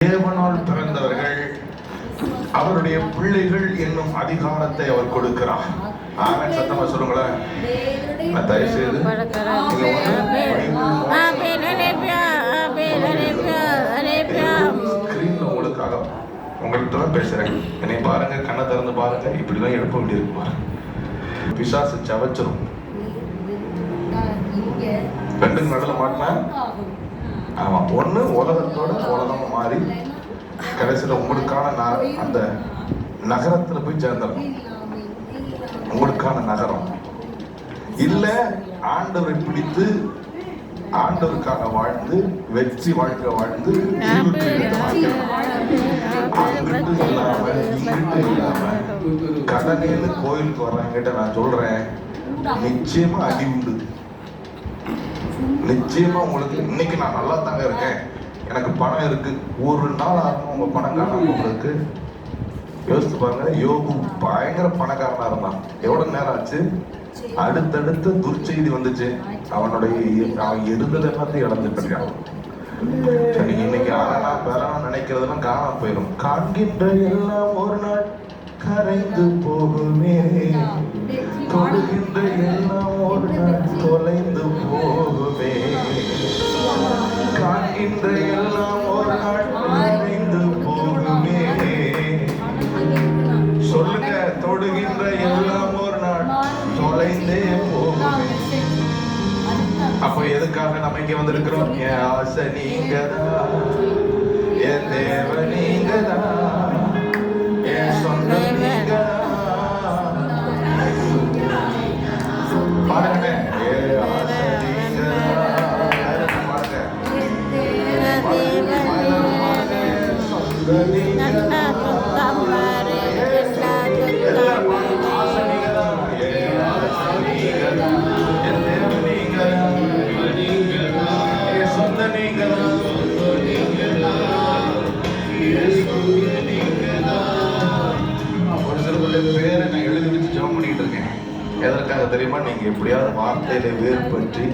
தேவனால் பிறந்தவர்கள் அவருடைய பிள்ளைகள் என்னும் அதிகாரத்தை அவர் கொடுக்கிறார். ஆமென். சத்தமா சொல்லுங்களேன். நான் தயவு செய்து ஸ்கிரீன்ல உங்கள்கிட்ட தான் பேசுறேன். என்னை பாருங்க, கண்ணை திறந்து பாருங்க. இப்படிதான் எழுப்ப வேண்டியிருக்கு பாருங்க. பிசாசு சவச்சிரும். ரெண்டுக்கு நடுவில் மாட்டினா ஆமா, ஒண்ணு உலகத்தோட உலகம் மாறி கடைசியில உங்களுக்கான அந்த நகரத்துல போய் சேர்ந்துடணும். உங்களுக்கான நகரம் இல்ல, ஆண்டவரை பிடித்து ஆண்டவருக்காக வாழ்ந்து வெற்றி வாழ்க்கை வாழ்ந்து இல்லாம கடனேன்னு கோயிலுக்கு வர்றாங்கிட்ட நான் சொல்றேன், நிச்சயமா அடி உண்டு. நிச்சயமா உங்களுக்கு இன்னைக்கு நான் நல்லா தாங்க இருக்கேன், எனக்கு பணம் இருக்கு, ஒரு நாள் ஆகும் உங்க பணம் காணாம உங்களுக்கு. யோசித்து பாருங்க. யோகு பயங்கர பணக்காரனா இருந்தான். எவ்வளவு நேரம் ஆச்சு, அடுத்தடுத்த துர்ச்செய்தி வந்துச்சு. அவன் எருதல் எல்லாத்தையும் இழந்துட்டு இருக்கான். இன்னைக்கு ஆனா பெறணும் நினைக்கிறதுலாம் காணாம போயிடும். காண்கின்ற எல்லாம் ஒரு நாள் கரைந்து போகுமே, தொடுகின்ற எல்லாம் ஒரு நாள் தொலைந்து போகுமே, காண்கின்ற எல்லாம் ஒரு நாள் கரைந்து போகுமே. சொல்லுங்க, தொடுகின்ற எல்லாம் ஒரு நாள் தொலைந்தே போகுமே. அப்ப எதுக்காக நம்ம இங்க வந்திருக்கிறோம்? என் ஆசை நீங்கதான், என் தேவ நீங்கதான், என் சொந்த நீங்கதான். பாருங்க, என் ஆசை நீங்கதான், பாருங்க, சொந்த நீங்கதான். பேரை நான் எழுதி வச்சு ஜெபம் பண்ணிட்டு இருக்கேன். எதற்காக தெரியுமா? நீங்க எப்படியாவது வார்த்தையில வேறு பற்றி